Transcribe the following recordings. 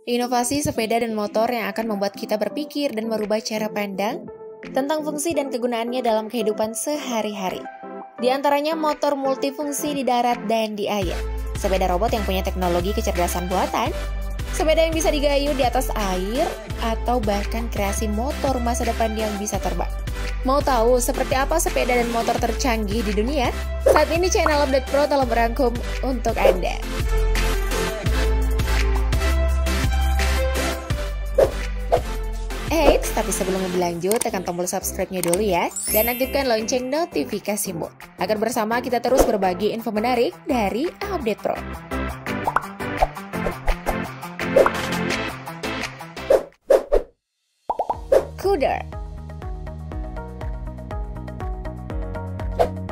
Inovasi sepeda dan motor yang akan membuat kita berpikir dan merubah cara pandang tentang fungsi dan kegunaannya dalam kehidupan sehari-hari. Di antaranya motor multifungsi di darat dan di air, sepeda robot yang punya teknologi kecerdasan buatan, sepeda yang bisa digayuh di atas air, atau bahkan kreasi motor masa depan yang bisa terbang. Mau tahu seperti apa sepeda dan motor tercanggih di dunia? Saat ini channel Update Pro telah merangkum untuk Anda. Eits, tapi sebelum lebih lanjut, tekan tombol subscribe-nya dulu ya, dan aktifkan lonceng notifikasimu, agar bersama kita terus berbagi info menarik dari Update Pro. Cooder.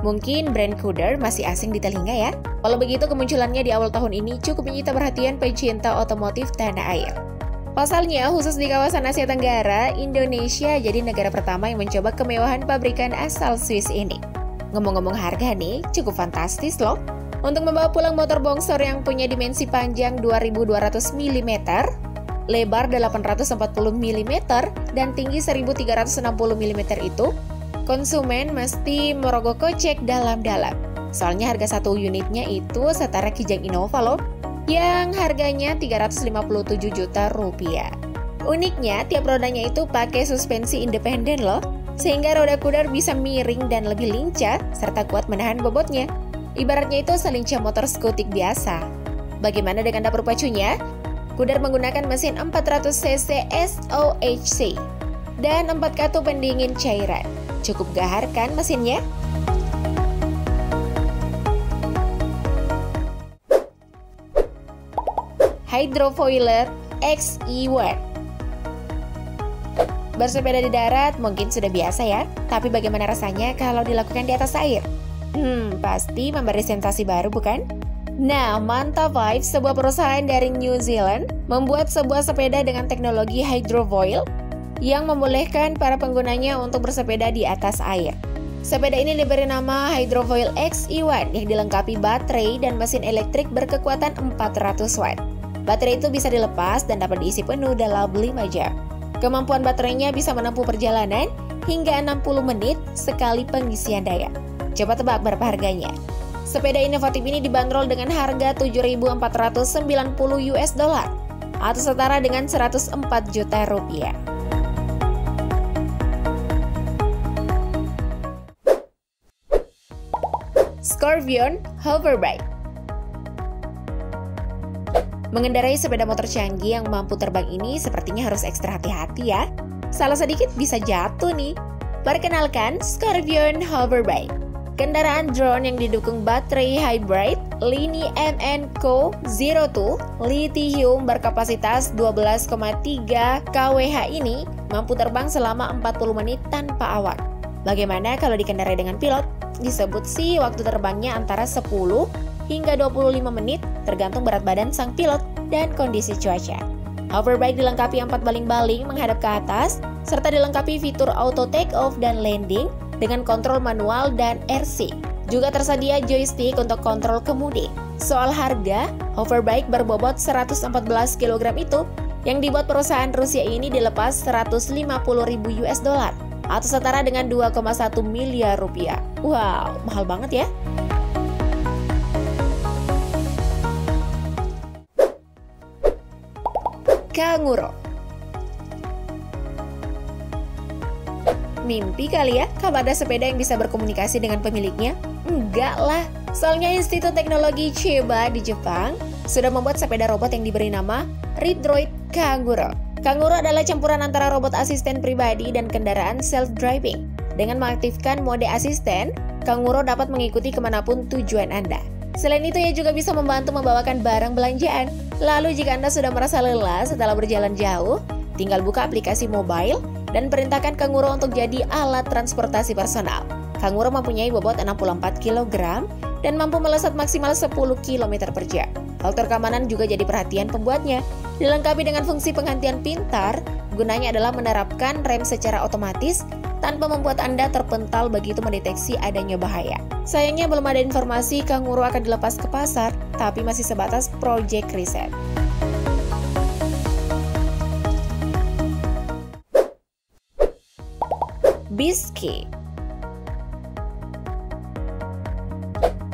Mungkin brand Cooder masih asing di telinga ya. Kalau begitu, kemunculannya di awal tahun ini cukup menyita perhatian pecinta otomotif tanah air. Pasalnya, khusus di kawasan Asia Tenggara, Indonesia jadi negara pertama yang mencoba kemewahan pabrikan asal Swiss ini. Ngomong-ngomong harga nih, cukup fantastis loh. Untuk membawa pulang motor bongsor yang punya dimensi panjang 2200 mm, lebar 840 mm, dan tinggi 1360 mm itu, konsumen mesti merogoh kocek dalam-dalam. Soalnya harga satu unitnya itu setara Kijang Innova loh, yang harganya 357 juta rupiah. Uniknya, tiap rodanya itu pakai suspensi independen loh, sehingga roda Cooder bisa miring dan lebih lincah, serta kuat menahan bobotnya. Ibaratnya itu selincah motor skutik biasa. Bagaimana dengan dapur pacunya? Cooder menggunakan mesin 400 cc SOHC dan 4 katup pendingin cairan. Cukup gahar kan mesinnya? Hydrofoiler XE1. Bersepeda di darat mungkin sudah biasa ya, tapi bagaimana rasanya kalau dilakukan di atas air? Pasti memberi sensasi baru bukan? Nah, Manta Vibes, sebuah perusahaan dari New Zealand, membuat sebuah sepeda dengan teknologi hydrofoil yang membolehkan para penggunanya untuk bersepeda di atas air. Sepeda ini diberi nama Hydrofoil XE1 yang dilengkapi baterai dan mesin elektrik berkekuatan 400 watt. Baterai itu bisa dilepas dan dapat diisi penuh dalam 5 jam. Kemampuan baterainya bisa menempuh perjalanan hingga 60 menit sekali pengisian daya. Coba tebak berapa harganya? Sepeda inovatif ini dibanderol dengan harga $7.490 atau setara dengan 104 juta rupiah. Scorpion Hoverbike. Mengendarai sepeda motor canggih yang mampu terbang ini sepertinya harus ekstra hati-hati ya. Salah sedikit bisa jatuh nih. Perkenalkan Scorpion Hoverbike. Kendaraan drone yang didukung baterai hybrid Lini MN-Co 02 lithium berkapasitas 12,3 kWh ini mampu terbang selama 40 menit tanpa awak. Bagaimana kalau dikendarai dengan pilot? Disebut sih waktu terbangnya antara 10 hingga 25 menit tergantung berat badan sang pilot dan kondisi cuaca. Hoverbike dilengkapi 4 baling-baling menghadap ke atas, serta dilengkapi fitur auto take off dan landing dengan kontrol manual dan RC. Juga tersedia joystick untuk kontrol kemudi. Soal harga, Hoverbike berbobot 114 kg itu yang dibuat perusahaan Rusia ini dilepas $150.000 atau setara dengan 2,1 miliar rupiah. Wow, mahal banget ya. Kanguro. Mimpi kali ya kalau ada sepeda yang bisa berkomunikasi dengan pemiliknya? Enggak lah, soalnya Institut Teknologi Chiba di Jepang sudah membuat sepeda robot yang diberi nama Readroid Kanguro. Kanguro adalah campuran antara robot asisten pribadi dan kendaraan self-driving. Dengan mengaktifkan mode asisten, Kanguro dapat mengikuti kemanapun tujuan Anda. Selain itu, ia juga bisa membantu membawakan barang belanjaan. Lalu jika Anda sudah merasa lelah setelah berjalan jauh, tinggal buka aplikasi mobile dan perintahkan Kanguro untuk jadi alat transportasi personal. Kanguro mempunyai bobot 64 kg dan mampu melesat maksimal 10 km per jam. Faktor keamanan juga jadi perhatian pembuatnya. Dilengkapi dengan fungsi penghentian pintar, gunanya adalah menerapkan rem secara otomatis tanpa membuat Anda terpental begitu mendeteksi adanya bahaya. Sayangnya belum ada informasi Kanguro akan dilepas ke pasar, tapi masih sebatas proyek riset. Bisky.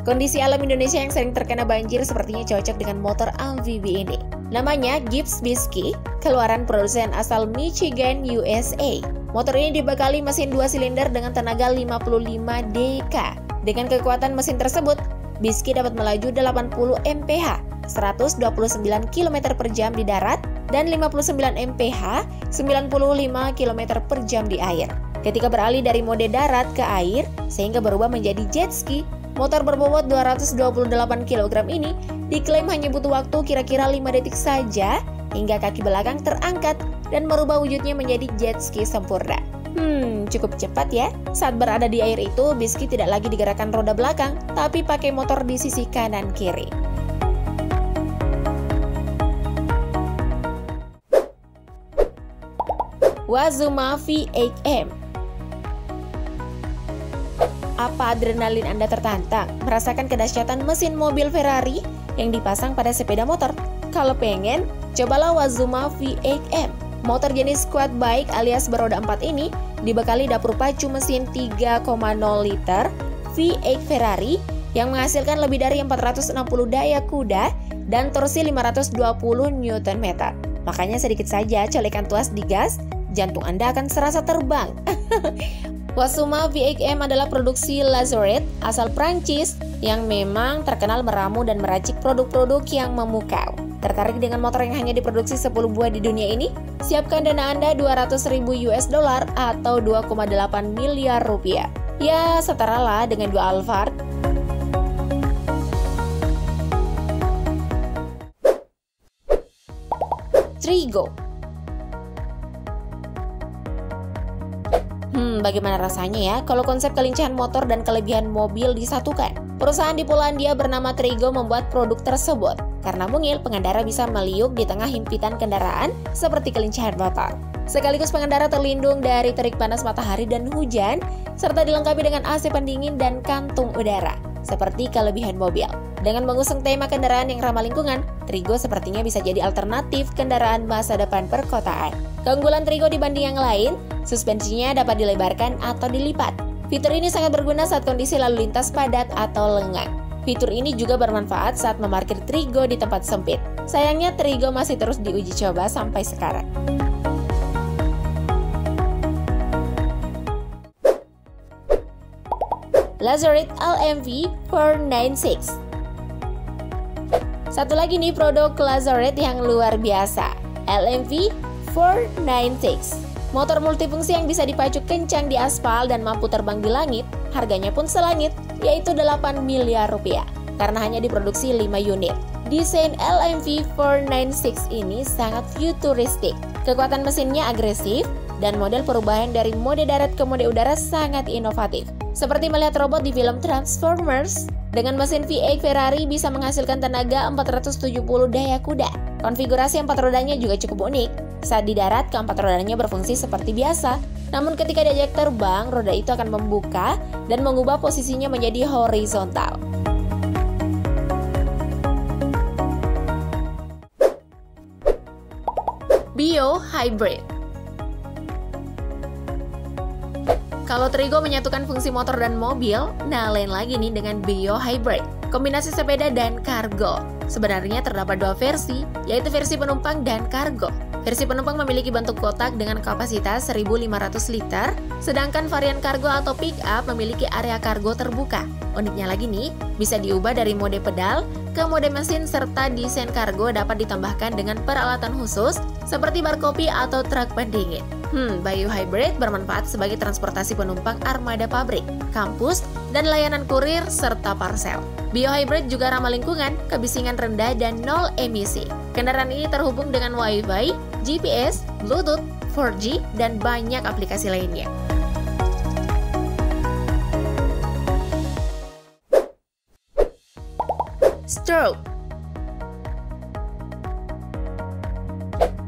Kondisi alam Indonesia yang sering terkena banjir sepertinya cocok dengan motor amfibi ini. Namanya Gibbs Bisky, keluaran produsen asal Michigan, USA. Motor ini dibekali mesin 2 silinder dengan tenaga 55 dk. Dengan kekuatan mesin tersebut, Bisky dapat melaju 80 mph, 129 km per jam di darat, dan 59 mph, 95 km per jam di air. Ketika beralih dari mode darat ke air, sehingga berubah menjadi jet ski, motor berbobot 228 kg ini diklaim hanya butuh waktu kira-kira 5 detik saja hingga kaki belakang terangkat dan merubah wujudnya menjadi jet ski sempurna. Cukup cepat ya. Saat berada di air itu, Bisky tidak lagi digerakkan roda belakang, tapi pakai motor di sisi kanan kiri. Wazuma V8M. Apa adrenalin Anda tertantang merasakan kedahsyatan mesin mobil Ferrari yang dipasang pada sepeda motor? Kalau pengen, cobalah Wazuma V8M. Motor jenis quad bike alias beroda 4 ini dibekali dapur pacu mesin 3,0 liter V8 Ferrari yang menghasilkan lebih dari 460 daya kuda dan torsi 520 Nm. Makanya sedikit saja colekan tuas di gas, jantung Anda akan serasa terbang. Wazuma V8M adalah produksi Lazoret asal Prancis yang memang terkenal meramu dan meracik produk-produk yang memukau. Tertarik dengan motor yang hanya diproduksi 10 buah di dunia ini? Siapkan dana Anda $200.000 atau 2,8 miliar rupiah. Ya, setaralah dengan 2 Alphard. Trigo. Bagaimana rasanya ya kalau konsep kelincahan motor dan kelebihan mobil disatukan? Perusahaan di Polandia bernama Trigo membuat produk tersebut. Karena mungil, pengendara bisa meliuk di tengah himpitan kendaraan seperti kelincahan motor. Sekaligus pengendara terlindung dari terik panas matahari dan hujan, serta dilengkapi dengan AC pendingin dan kantung udara, seperti kelebihan mobil. Dengan mengusung tema kendaraan yang ramah lingkungan, Trigo sepertinya bisa jadi alternatif kendaraan masa depan perkotaan. Keunggulan Trigo dibanding yang lain, suspensinya dapat dilebarkan atau dilipat. Fitur ini sangat berguna saat kondisi lalu lintas padat atau lengang. Fitur ini juga bermanfaat saat memarkir Trigo di tempat sempit. Sayangnya Trigo masih terus diuji coba sampai sekarang. Lazoret LMV 496. Satu lagi nih produk Lazoret yang luar biasa, LMV 496. Motor multifungsi yang bisa dipacu kencang di aspal dan mampu terbang di langit, harganya pun selangit, yaitu 8 miliar rupiah, karena hanya diproduksi 5 unit. Desain LMV 496 ini sangat futuristik, kekuatan mesinnya agresif, dan model perubahan dari mode darat ke mode udara sangat inovatif. Seperti melihat robot di film Transformers, dengan mesin V8 Ferrari bisa menghasilkan tenaga 470 daya kuda. Konfigurasi 4 rodanya juga cukup unik. Saat di darat, keempat rodanya berfungsi seperti biasa. Namun ketika diajak terbang, roda itu akan membuka dan mengubah posisinya menjadi horizontal. Bio Hybrid. Kalau Trigo menyatukan fungsi motor dan mobil, nah lain lagi nih dengan Bio Hybrid, kombinasi sepeda dan kargo. Sebenarnya terdapat 2 versi, yaitu versi penumpang dan kargo. Versi penumpang memiliki bentuk kotak dengan kapasitas 1.500 liter, sedangkan varian kargo atau pick-up memiliki area kargo terbuka. Uniknya lagi nih, bisa diubah dari mode pedal ke mode mesin serta desain kargo dapat ditambahkan dengan peralatan khusus seperti bar kopi atau truk pendingin. Bio Hybrid bermanfaat sebagai transportasi penumpang armada pabrik, kampus, dan layanan kurir serta parsel. Bio Hybrid juga ramah lingkungan, kebisingan rendah, dan nol emisi. Kendaraan ini terhubung dengan Wi-Fi, GPS, Bluetooth, 4G, dan banyak aplikasi lainnya. Stroke.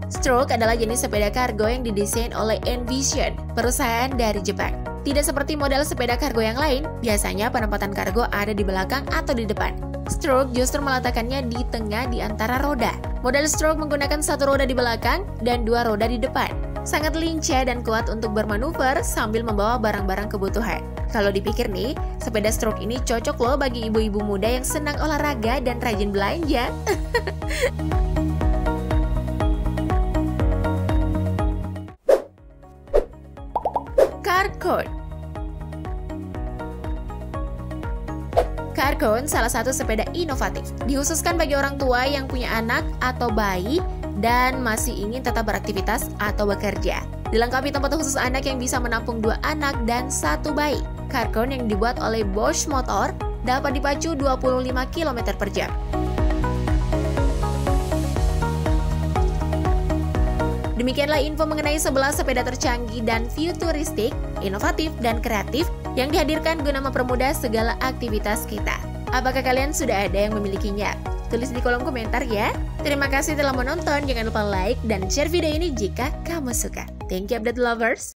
Stroke adalah jenis sepeda kargo yang didesain oleh Envision, perusahaan dari Jepang. Tidak seperti model sepeda kargo yang lain, biasanya penempatan kargo ada di belakang atau di depan. Stroke justru meletakkannya di tengah di antara roda. Model Stroke menggunakan 1 roda di belakang dan 2 roda di depan. Sangat lincah dan kuat untuk bermanuver sambil membawa barang-barang kebutuhan. Kalau dipikir nih, sepeda stroke ini cocok loh bagi ibu-ibu muda yang senang olahraga dan rajin belanja. Carcone. Carcone salah satu sepeda inovatif, dikhususkan bagi orang tua yang punya anak atau bayi dan masih ingin tetap beraktivitas atau bekerja. Dilengkapi tempat khusus anak yang bisa menampung 2 anak dan 1 bayi. Carcone yang dibuat oleh Bosch Motor dapat dipacu 25 km per jam. Demikianlah info mengenai 11 sepeda tercanggih dan futuristik, inovatif, dan kreatif yang dihadirkan guna mempermudah segala aktivitas kita. Apakah kalian sudah ada yang memilikinya? Tulis di kolom komentar ya. Terima kasih telah menonton, jangan lupa like dan share video ini jika kamu suka. Thank you update lovers.